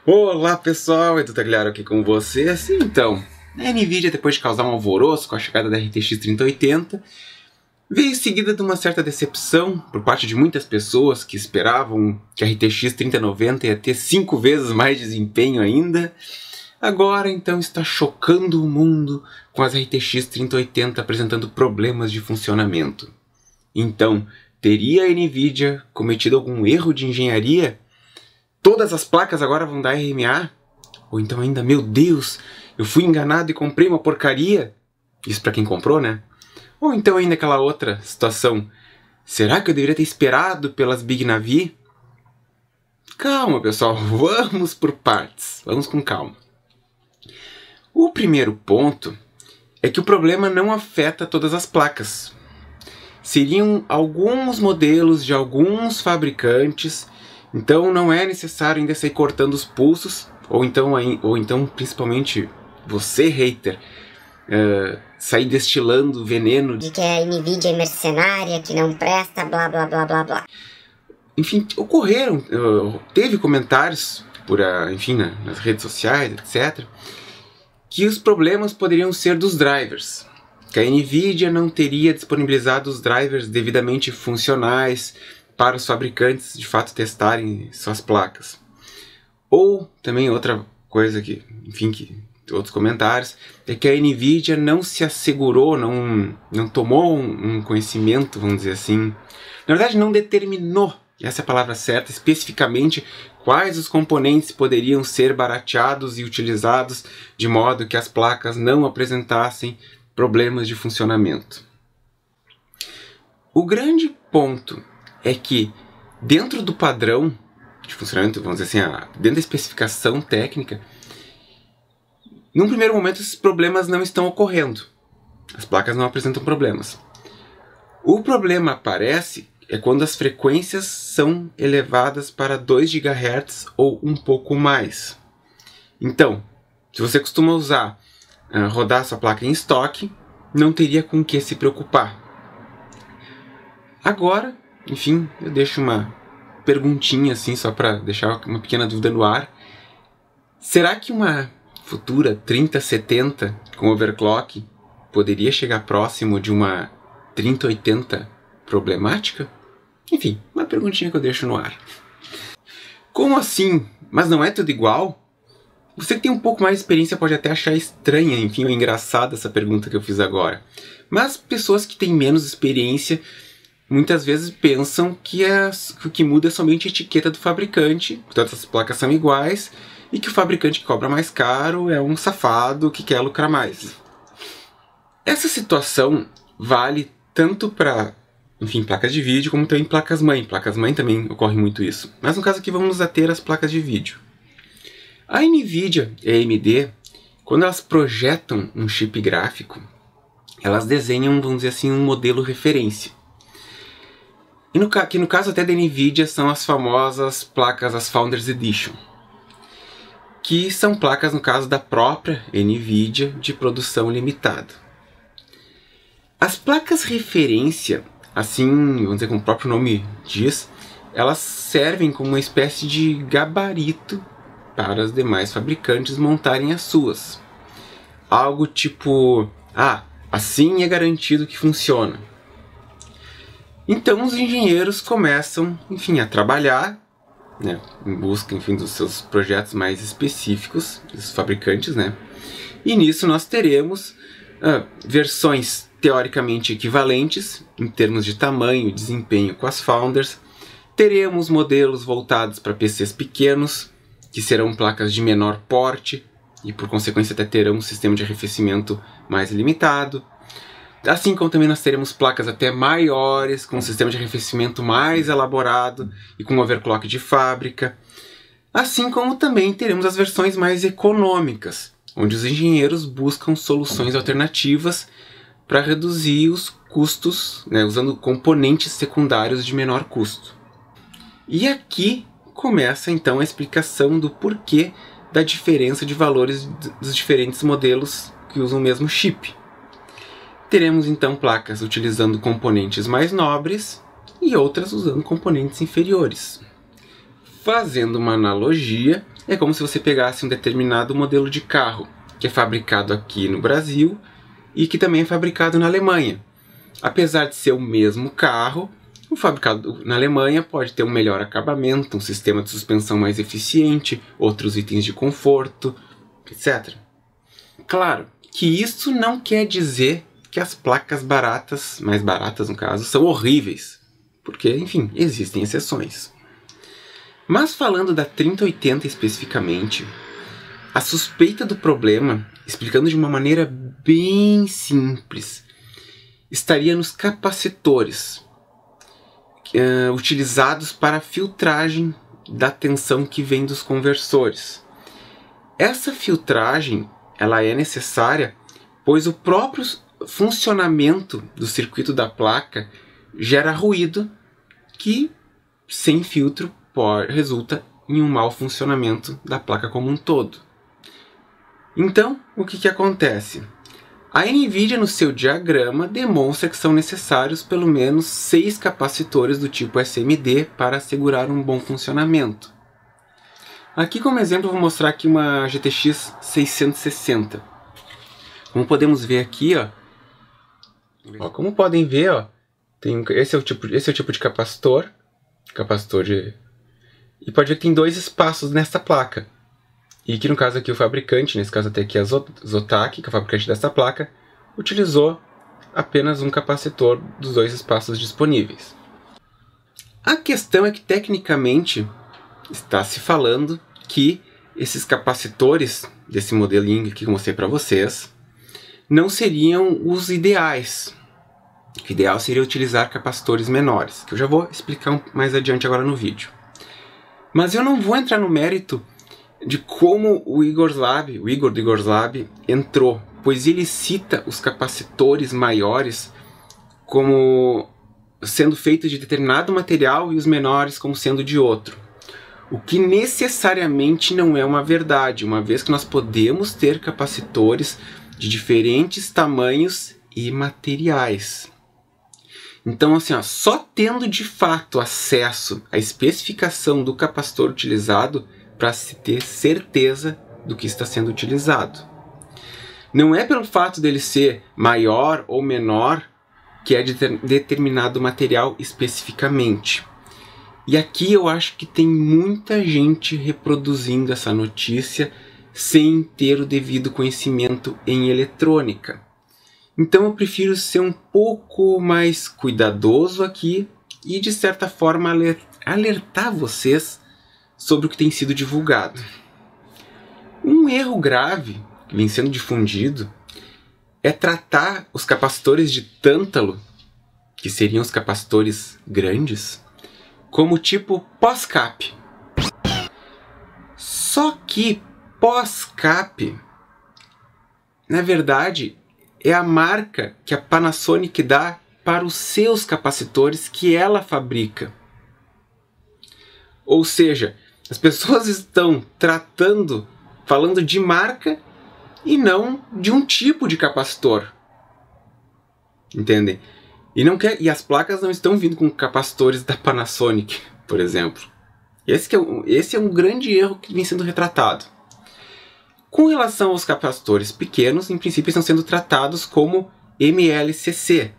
Olá pessoal, Edu Tagliaro aqui com vocês. Então, a Nvidia, depois de causar um alvoroço com a chegada da RTX 3080, veio seguida de uma certa decepção por parte de muitas pessoas que esperavam que a RTX 3090 ia ter 5 vezes mais desempenho ainda. Agora então está chocando o mundo com as RTX 3080 apresentando problemas de funcionamento. Então, teria a Nvidia cometido algum erro de engenharia? Todas as placas agora vão dar RMA? Ou então ainda, meu Deus, eu fui enganado e comprei uma porcaria? Isso para quem comprou, né? Ou então ainda aquela outra situação, será que eu deveria ter esperado pelas Big Navi? Calma pessoal, vamos por partes, vamos com calma. O primeiro ponto é que o problema não afeta todas as placas. Seriam alguns modelos de alguns fabricantes. Então não é necessário ainda sair cortando os pulsos, ou então principalmente você, hater, sair destilando veneno de que a Nvidia é mercenária, que não presta, blá blá blá blá blá. Enfim, teve comentários enfim, nas redes sociais, etc., que os problemas poderiam ser dos drivers, que a Nvidia não teria disponibilizado os drivers devidamente funcionais para os fabricantes de fato testarem suas placas. Ou também outra coisa que outros comentários, é que a Nvidia não se assegurou, não tomou um conhecimento, vamos dizer assim. Na verdade não determinou, essa é a palavra certa, especificamente quais os componentes poderiam ser barateados e utilizados de modo que as placas não apresentassem problemas de funcionamento. O grande ponto é que dentro do padrão de funcionamento, vamos dizer assim, dentro da especificação técnica, num primeiro momento esses problemas não estão ocorrendo. As placas não apresentam problemas. O problema aparece quando as frequências são elevadas para 2 GHz ou um pouco mais. Então, se você costuma rodar sua placa em estoque, não teria com que se preocupar. Agora, enfim, eu deixo uma perguntinha assim, só para deixar uma pequena dúvida no ar. Será que uma futura 3070 com overclock poderia chegar próximo de uma 3080 problemática? Enfim, uma perguntinha que eu deixo no ar. Como assim? Mas não é tudo igual? Você que tem um pouco mais de experiência pode até achar estranha, enfim, ou engraçada essa pergunta que eu fiz agora. Mas pessoas que têm menos experiência muitas vezes pensam que o que muda é somente a etiqueta do fabricante, todas as placas são iguais, e que o fabricante que cobra mais caro é um safado que quer lucrar mais. Essa situação vale tanto para, enfim, placas de vídeo, como também placas-mãe. Placas-mãe também ocorre muito isso. Mas no caso aqui vamos nos ater às placas de vídeo. A Nvidia e a AMD, quando elas projetam um chip gráfico, elas desenham, vamos dizer assim, um modelo referência. E que no caso até da Nvidia são as famosas placas, as Founders Edition, que são placas, no caso da própria Nvidia, de produção limitada. As placas referência, assim, vamos dizer como o próprio nome diz, elas servem como uma espécie de gabarito para os demais fabricantes montarem as suas. Algo tipo, assim é garantido que funciona. Então os engenheiros começam, enfim, a trabalhar, né, em busca, enfim, dos seus projetos mais específicos, dos fabricantes, né? E nisso nós teremos versões teoricamente equivalentes, em termos de tamanho e desempenho com as Founders. Teremos modelos voltados para PCs pequenos, que serão placas de menor porte, e por consequência até terão um sistema de arrefecimento mais limitado. Assim como também nós teremos placas até maiores, com um sistema de arrefecimento mais elaborado e com overclock de fábrica. Assim como também teremos as versões mais econômicas, onde os engenheiros buscam soluções alternativas para reduzir os custos, né, usando componentes secundários de menor custo. E aqui começa então a explicação do porquê da diferença de valores dos diferentes modelos que usam o mesmo chip. Teremos então placas utilizando componentes mais nobres e outras usando componentes inferiores. Fazendo uma analogia, é como se você pegasse um determinado modelo de carro, que é fabricado aqui no Brasil e que também é fabricado na Alemanha. Apesar de ser o mesmo carro, o fabricado na Alemanha pode ter um melhor acabamento, um sistema de suspensão mais eficiente, outros itens de conforto, etc. Claro que isso não quer dizer que as placas baratas, mais baratas no caso, são horríveis, porque, enfim, existem exceções. Mas falando da 3080 especificamente, a suspeita do problema, explicando de uma maneira bem simples, estaria nos capacitores utilizados para a filtragem da tensão que vem dos conversores. Essa filtragem ela é necessária, pois o próprio funcionamento do circuito da placa gera ruído que, sem filtro, resulta em um mau funcionamento da placa como um todo. Então, o que acontece? A NVIDIA, no seu diagrama, demonstra que são necessários pelo menos 6 capacitores do tipo SMD para assegurar um bom funcionamento. Aqui, como exemplo, eu vou mostrar aqui uma GTX 660. Como podemos ver aqui, como podem ver, esse é o tipo de capacitor, e pode ver que tem 2 espaços nesta placa. E que no caso aqui o fabricante, nesse caso até aqui a Zotac, que é o fabricante dessa placa, utilizou apenas um capacitor dos 2 espaços disponíveis. A questão é que tecnicamente está se falando que esses capacitores desse modelinho que eu mostrei para vocês não seriam os ideais. O ideal seria utilizar capacitores menores, que eu já vou explicar mais adiante agora no vídeo. Mas eu não vou entrar no mérito de como o Igor do Igor's Lab entrou, pois ele cita os capacitores maiores como sendo feitos de determinado material e os menores como sendo de outro. O que necessariamente não é uma verdade, uma vez que nós podemos ter capacitores de diferentes tamanhos e materiais. Então, assim, só tendo de fato acesso à especificação do capacitor utilizado para se ter certeza do que está sendo utilizado. Não é pelo fato dele ser maior ou menor que é de determinado material especificamente. E aqui eu acho que tem muita gente reproduzindo essa notícia sem ter o devido conhecimento em eletrônica. Então eu prefiro ser um pouco mais cuidadoso aqui e de certa forma alertar vocês sobre o que tem sido divulgado. Um erro grave que vem sendo difundido é tratar os capacitores de tântalo, que seriam os capacitores grandes, como tipo pós-cap. Só que pós-cap, na verdade, é a marca que a Panasonic dá para os seus capacitores que ela fabrica. Ou seja, as pessoas estão falando de marca e não de um tipo de capacitor. Entendem? E as placas não estão vindo com capacitores da Panasonic, por exemplo. Esse é um grande erro que vem sendo retratado. Com relação aos capacitores pequenos, em princípio estão sendo tratados como MLCC,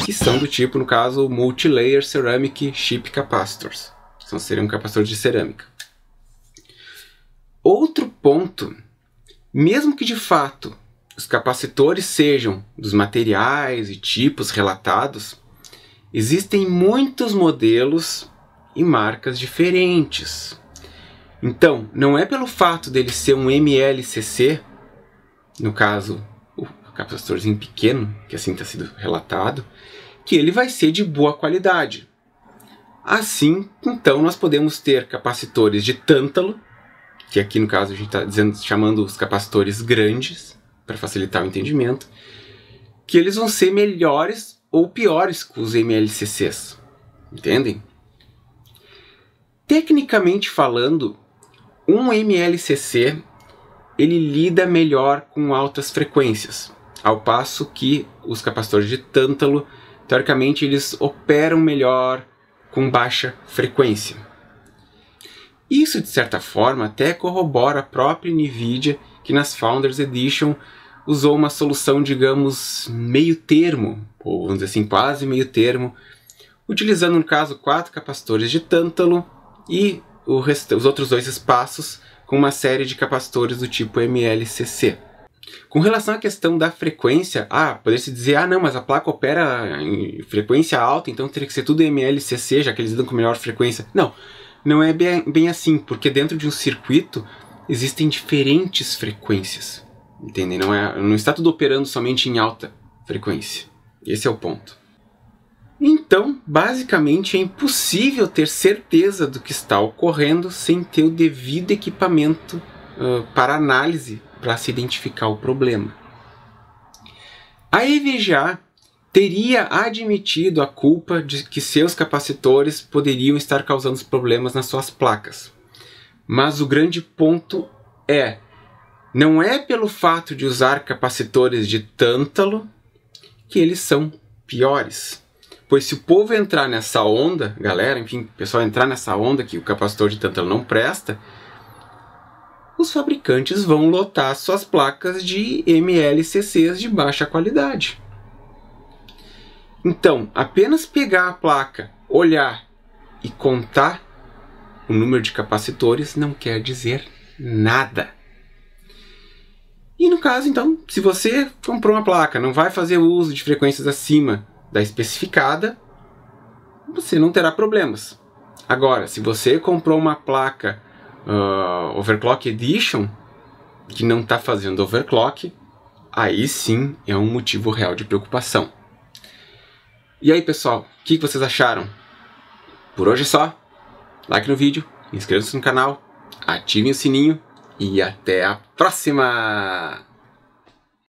que são do tipo, no caso, Multilayer Ceramic Chip Capacitors. Seriam capacitores de cerâmica. Outro ponto, mesmo que de fato os capacitores sejam dos materiais e tipos relatados, existem muitos modelos e marcas diferentes. Então, não é pelo fato dele ser um MLCC, no caso, o capacitorzinho pequeno, que assim está sendo relatado, que ele vai ser de boa qualidade. Assim, então, nós podemos ter capacitores de tântalo, que aqui no caso a gente está chamando os capacitores grandes, para facilitar o entendimento, que eles vão ser melhores ou piores que os MLCCs. Entendem? Tecnicamente falando, um MLCC ele lida melhor com altas frequências, ao passo que os capacitores de tântalo, teoricamente, eles operam melhor com baixa frequência. Isso, de certa forma, até corrobora a própria NVIDIA, que nas Founders Edition usou uma solução, digamos, meio termo, ou vamos dizer assim, quase meio termo, utilizando, no caso, 4 capacitores de tântalo e os outros 2 espaços com uma série de capacitores do tipo MLCC. Com relação à questão da frequência, poderia-se dizer, não, mas a placa opera em frequência alta, então teria que ser tudo MLCC, já que eles lidam com melhor frequência. Não, não é bem assim, porque dentro de um circuito existem diferentes frequências, entendem? Não está tudo operando somente em alta frequência. Esse é o ponto. Então, basicamente, é impossível ter certeza do que está ocorrendo sem ter o devido equipamento para análise, para se identificar o problema. A EVGA teria admitido a culpa de que seus capacitores poderiam estar causando os problemas nas suas placas. Mas o grande ponto não é pelo fato de usar capacitores de tântalo que eles são piores. Pois se o povo entrar nessa onda, galera, enfim, o pessoal entrar nessa onda que o capacitor de tântalo não presta, os fabricantes vão lotar suas placas de MLCCs de baixa qualidade. Então, apenas pegar a placa, olhar e contar o número de capacitores não quer dizer nada. E no caso, então, se você comprou uma placa, não vai fazer uso de frequências acima da especificada, você não terá problemas. Agora, se você comprou uma placa Overclock Edition que não está fazendo overclock, aí sim é um motivo real de preocupação. E aí, pessoal, o que vocês acharam? Por hoje é só. Like no vídeo, inscreva-se no canal, ativem o sininho e até a próxima!